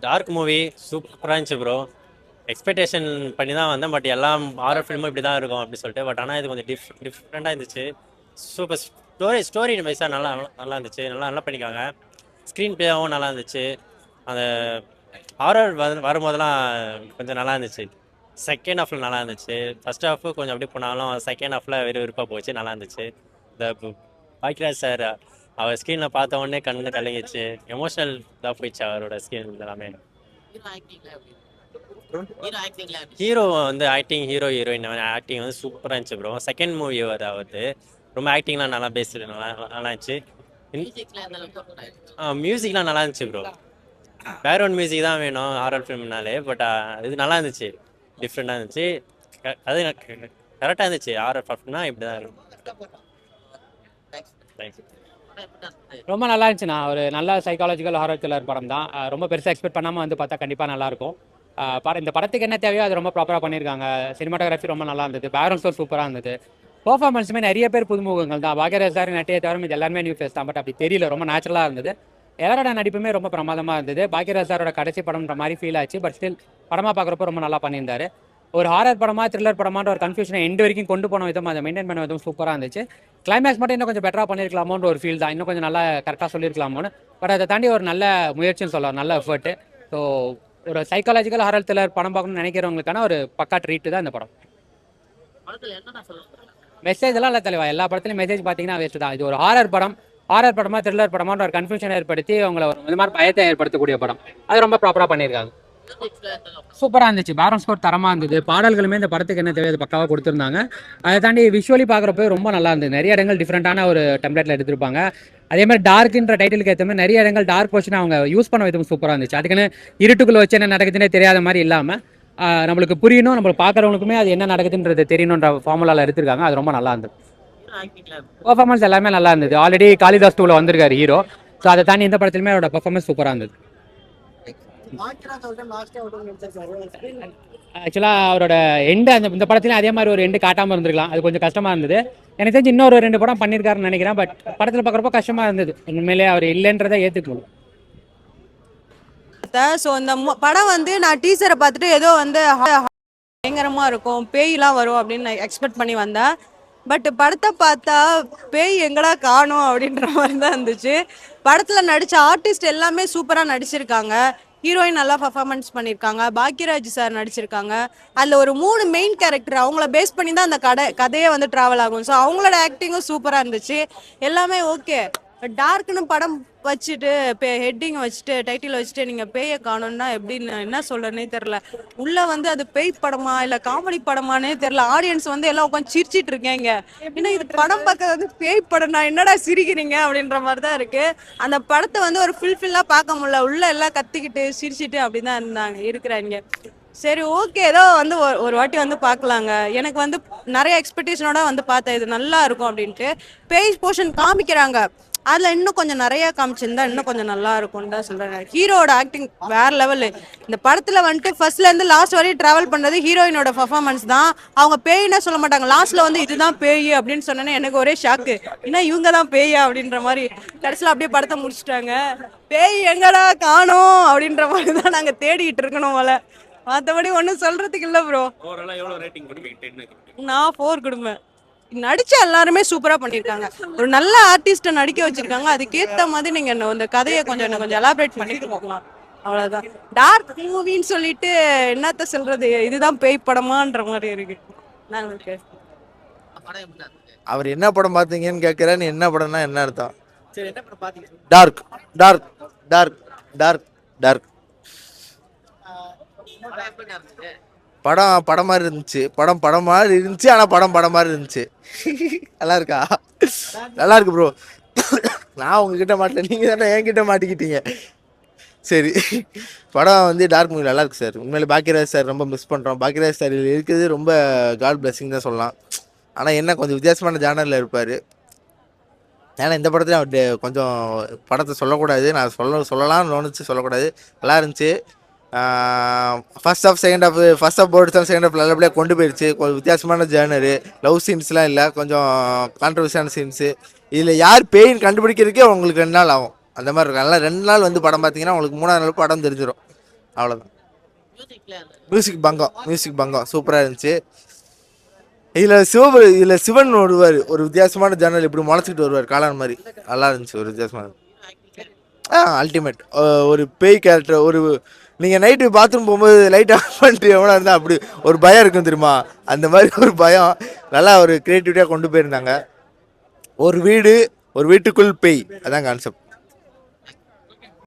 Dark movie சூப்பராக இருந்துச்சு bro. Expectation பண்ணி தான் வந்தேன். பட் எல்லாம் ஹாரர் ஃபிலிமும் இப்படி தான் இருக்கும் அப்படின்னு சொல்லிட்டு. பட் ஆனால் இது கொஞ்சம் டிஃப்ரெண்ட்டாக இருந்துச்சு. சூப்பர் ஸ்டோரி வைஸாக நல்லா நல்லா இருந்துச்சு. நல்லா நல்லா பண்ணிக்காங்க. ஸ்க்ரீன் பிளேவும் நல்லா இருந்துச்சு. அந்த ஹாரர் வரும்போதெல்லாம் கொஞ்சம் நல்லா இருந்துச்சு. செகண்ட் ஹாஃபில் நல்லா இருந்துச்சு. ஃபர்ஸ்ட் ஹாஃபு கொஞ்சம் அப்படி போனாலும் செகண்ட் ஹாஃபில் விறுவிறுப்பாக போச்சு. நல்லா இருந்துச்சு. இந்த பாக்கியராஜ் சார் அவர் ஸ்க்ரீனில் பார்த்த உடனே கண்ணு கலங்கிச்சு. எமோஷனல் தான் போயிடுச்சு அவரோட ஸ்க்ரீன் எல்லாமே. ஹீரோ வந்து ஆக்டிங், ஹீரோயின் ஆக்டிங் வந்து சூப்பராக இருந்துச்சு ப்ரோ. செகண்ட் மூவி அதாவது ரொம்ப ஆக்டிங்லாம் நல்லா பேசுறது நல்லா இருந்துச்சு. மியூசிக்லாம் நல்லா இருந்துச்சு ப்ரோ. பேக்ரவுண்ட் மியூசிக் தான் வேணும் ஹாரர் ஃபிலிம்னாலே. பட் இது நல்லா இருந்துச்சு. டிஃப்ரெண்டாக இருந்துச்சு. அது கரெக்டாக இருந்துச்சு. ஹாரர் ஃபிலிம்னா இப்படி தான் இருக்கும். தேங்க்ஸ். ரொம்ப நல்லா இருந்துச்சுண்ணா. ஒரு நல்ல சைக்காலஜிக்கல் ஹாரர் த்ரில்லர் படம் தான். ரொம்ப பெருசாக எக்ஸ்பெக்ட் பண்ணாமல் வந்து பார்த்தா கண்டிப்பாக நல்லாயிருக்கும். இந்த படத்துக்கு என்ன தேவையோ அது ரொம்ப ப்ராப்பராக பண்ணியிருக்காங்க. சினிமாட்டோகிராஃபி ரொம்ப நல்லா இருந்தது. பேக்ரவுண்ட் ஸ்கோர் சூப்பராக இருந்தது. பர்ஃபார்மன்ஸுமே நிறைய பேர் புதுமுகங்கள் தான். பாக்யராஜ் சார் நட்டியை தவிர இது எல்லாருமே நியூ ஃபேஸ் தான். பட் அப்படி தெரியல, ரொம்ப நேச்சுரலாக இருந்தது. எல்லாரோட நடிப்புமே ரொம்ப பிரமாதமாக இருந்தது. பாக்யராஜ் சாரோட கடைசி படம்ன்ற மாதிரி ஃபீல் ஆச்சு. பட் ஸ்டில் படமாக பார்க்குறப்போ ரொம்ப நல்லா பண்ணியிருந்தாரு. ஒரு ஹாரர் படமா த்ரில்லர் படமான்ற ஒரு கன்ஃபியூஷனை எண்டு வரைக்கும் கொண்டு போன விதம், அதை மெயின்டைன் பண்ண விதம் சூப்பராக இருந்துச்சு. கிளைமேக்ஸ் மட்டும் இன்னும் கொஞ்சம் பெட்டராக பண்ணியிருக்கலாமோன்ற ஒரு ஃபீல் தான். இன்னும் கொஞ்சம் நல்லா கரெக்டாக சொல்லியிருக்கலாமோன்னு. பட் அதை தாண்டி ஒரு நல்ல முயற்சின்னு சொல்லலாம், நல்ல எஃபர்ட்டு. ஸோ ஒரு சைக்காலஜிக்கல் ஹாரர் த்ரில்லர் படம் பார்க்கணும்னு நினைக்கிறவங்களுக்கான ஒரு பக்கா ட்ரீட்டு தான் இந்த படம். மெசேஜ் எல்லாம் இல்லை தலைவா. எல்லா படத்துலையும் மெசேஜ் பார்த்தீங்கன்னா வேஸ்ட் தான். இது ஒரு ஹாரர் படம், ஹாரர் படமா த்ரில்லர் படமான்ற ஒரு கன்ஃபியூஷன் ஏற்படுத்தி அவங்கள ஒரு இந்த மாதிரி பயத்தை ஏற்படுத்தக்கூடிய படம். அது ரொம்ப ப்ராப்பராக பண்ணியிருக்காங்க. சூப்பராக இருந்துச்சு. பேக்ரவுண்ட் ஸ்கோர் தரமாக இருந்தது. பாடல்களுமே இந்த படத்துக்கு என்ன தேவையோ அது பக்காவாக கொடுத்துருந்தாங்க. அதை தாண்டி விஷுவலி பார்க்குறப்போ ரொம்ப நல்லா இருந்தது. நிறைய இடங்கள் டிஃப்ரெண்ட்டான ஒரு டெம்ப்ளேட்டில் எடுத்திருப்பாங்க. அதே மாதிரி டார்க்ன்ற டைட்டிலுக்கு ஏற்ற மாதிரி நிறைய இடங்கள் டார்க் போர்ஷன் அவங்க யூஸ் பண்ண விதம் சூப்பராக இருந்துச்சு. அதுக்குன்னு இருட்டுக்குள்ளே வச்சு என்ன நடக்குதுன்னே தெரியாத மாதிரி இல்லாமல் நம்மளுக்கு புரியணும், நம்மளுக்கு பார்க்குறவங்களுக்குமே அது என்ன நடக்குதுன்றது தெரியணுன்ற ஃபார்முலாவில் எடுத்திருக்காங்க. அது ரொம்ப நல்லா இருந்தது. பர்ஃபார்மன்ஸ் எல்லாமே நல்லா இருந்தது. ஆல்ரெடி காளிதாஸ் 2ல வந்திருக்காரு ஹீரோ. ஸோ அதை தாண்டி இந்த படத்துலையுமே அவரோட பர்ஃபார்மன்ஸ் சூப்பராக இருந்தது. ஆக்சுவலாக அவரோட எண்டு இந்த படத்துலையும் அதே மாதிரி ஒரு எண்டு காட்டாமல் இருந்திருக்கலாம். அது கொஞ்சம் கஷ்டமாக இருந்தது. எனக்கு தெரிஞ்சு இன்னொரு 2 படம் பண்ணியிருக்காருன்னு நினைக்கிறேன். பட் படத்தில் பார்க்குறப்போ கஷ்டமாக இருந்தது. உண்மையிலே அவர் இல்லைன்றதை ஏற்றுக்கணும். ஸோ இந்த படம் வந்து நான் டீசரை பார்த்துட்டு ஏதோ வந்து பயங்கரமாக இருக்கும், பேய்லாம் வரும் அப்படின்னு நான் எக்ஸ்பெக்ட் பண்ணி வந்தேன். பட் படத்தை பார்த்தா பேய் எங்கடா காணும் அப்படின்ற மாதிரி தான் இருந்துச்சு. படத்தில் நடித்த ஆர்டிஸ்ட் எல்லாமே சூப்பராக நடிச்சிருக்காங்க. ஹீரோயின் நல்லா பர்ஃபார்மன்ஸ் பண்ணியிருக்காங்க. பாக்யராஜ் சார் நடிச்சிருக்காங்க. அதில் ஒரு 3 மெயின் கேரக்டர் அவங்கள பேஸ் பண்ணி தான் அந்த கதையே வந்து ட்ராவல் ஆகும். ஸோ அவங்களோட ஆக்டிங்கும் சூப்பராக இருந்துச்சு. எல்லாமே ஓகே. டார்க்னு படம் வச்சுட்டு ஹெட்டிங் வச்சுட்டு டைட்டில் வச்சுட்டு நீங்கள் பேயை காணோன்னா எப்படின்னு என்ன சொல்கிறேன்னே தெரில. உள்ளே வந்து அது பேய் படமா இல்லை காமெடி படமானே தெரில. ஆடியன்ஸ் வந்து எல்லாம் உட்காந்து சிரிச்சிட்டு இருக்கேங்க. ஏன்னா இது படம் பார்க்க வந்து பேய் படம்னா என்னடா சிரிக்கிறீங்க அப்படின்ற மாதிரி தான் இருக்குது. அந்த படத்தை வந்து ஒரு ஃபுல்ஃபில்லாக பார்க்க முடியல. உள்ளே எல்லாம் கத்திக்கிட்டு சிரிச்சிட்டு அப்படி தான் இருக்கிறாங்க. சரி ஓகே, ஏதோ வந்து ஒரு வாட்டி வந்து பார்க்கலாங்க. எனக்கு வந்து நிறைய எக்ஸ்பெக்டேஷனோட வந்து பார்த்தேன் இது நல்லா இருக்கும் அப்படின்ட்டு. பேய் போர்ஷன் காமிக்கிறாங்க, அதில் இன்னும் கொஞ்சம் நிறைய காமிச்சிருந்தா இன்னும் கொஞ்சம் நல்லா இருக்கும்னு தான் சொல்கிறேன். ஹீரோட ஆக்டிங் வேற லெவலு. இந்த படத்தில் வந்துட்டு ஃபர்ஸ்ட்லேருந்து லாஸ்ட் வரையும் ட்ராவல் பண்ணுறது ஹீரோயினோட பர்ஃபார்மன்ஸ் தான். அவங்க பேய்னா சொல்ல மாட்டாங்க. லாஸ்ட்டில் வந்து இதுதான் பேய் அப்படின்னு சொன்னேன்னா எனக்கு ஒரே ஷாக்கு. ஏன்னா இவங்க தான் பேயா அப்படின்ற மாதிரி. கடைசியில் அப்படியே படத்தை முடிச்சிட்டாங்க. பேய் எங்கடா காணோம் அப்படின்ற மாதிரி தான் நாங்கள் தேடிக்கிட்டு இருக்கணும் போல. மற்றபடி ஒன்றும் சொல்கிறதுக்கு இல்லை ப்ரோ. நான் 4 கொடுப்பேன். நடிச்ச எல்லாருமே சூப்பரா பண்ணிருக்காங்க. ஒரு நல்ல ஆர்டிஸ்ட நடிக்க வச்சிருக்காங்க. அதுக்கேத்த மாதிரி நீங்க இந்த கதையை கொஞ்சம் எலாபரேட் பண்ணிட்டு போகலாம். அவ்வளவுதான். டார்க் மூவின்னு சொல்லிட்டு என்னத்த சொல்றது, இதுதான் பேய் படமான்ற மாதிரி இருக்கு. அவர் என்ன படம் பார்த்தீங்கன்னு கேட்கிறேன்னு, என்ன படம்னா என்ன அர்த்தம்? Dark dark dark dark dark படம் மாதிரி இருந்துச்சு. படம் மாதிரி இருந்துச்சு. ஆனால் படம் மாதிரி இருந்துச்சு. நல்லா இருக்கா? நல்லா இருக்கு ப்ரோ. நான் உங்ககிட்ட மாட்டேன், நீங்கள் தானே என்கிட்ட மாட்டிக்கிட்டீங்க. சரி, படம் வந்து டார்க் மூவி நல்லா இருக்கு சார். உண்மையிலே பாக்யராஜ் சார் ரொம்ப மிஸ் பண்ணுறோம். பாக்யராஜ் சார் இருக்குது ரொம்ப காட் பிளெஸிங் தான் சொல்லலாம். ஆனால் என்ன கொஞ்சம் வித்தியாசமான ஜானரில் இருப்பார். ஏன்னா இந்த படத்துல அவர் கொஞ்சம் படத்தை சொல்லக்கூடாது, நான் சொல்லலாம்னு தோணுச்சு, சொல்லக்கூடாது. நல்லா இருந்துச்சு. First half second half bored தான் செகண்ட் ஆஃப் நல்லபடியாக கொண்டு போயிடுச்சு. கொஞ்சம் வித்தியாசமான ஜேர்னரு, லவ் சீன்ஸ்லாம் இல்லை, கொஞ்சம் கான்ட்ரவர்சியான சீன்ஸு. இதில் யார் பேயின்னு கண்டுபிடிக்கிறதுக்கே உங்களுக்கு 2 நாள் ஆகும். அந்த மாதிரி இருக்கும். நல்லா 2 நாள் வந்து படம் பார்த்தீங்கன்னா உங்களுக்கு 3ஆவது நாள் படம் தெரிஞ்சிடும். அவ்வளோதான். மியூசிக் பங்கம் சூப்பராக இருந்துச்சு. இதில் சிவன் வருவார், ஒரு வித்தியாசமான ஜன்னல் இப்படி முளைச்சிக்கிட்டு வருவார் காளான் மாதிரி. நல்லா இருந்துச்சு, ஒரு வித்தியாசமான. அல்டிமேட். ஒரு பேய் கேரக்டர். ஒரு நீங்கள் நைட்டு பாத்ரூம் போகும்போது லைட் ஆஃப் பண்ணிட்டு எவ்வளோ இருந்தால் அப்படி ஒரு பயம் இருக்கும் தெரியுமா, அந்த மாதிரி ஒரு பயம். நல்லா ஒரு க்ரியேட்டிவிட்டியாக கொண்டு போயிருந்தாங்க. ஒரு வீட்டுக்குள் பேய், அதான் கான்செப்ட்.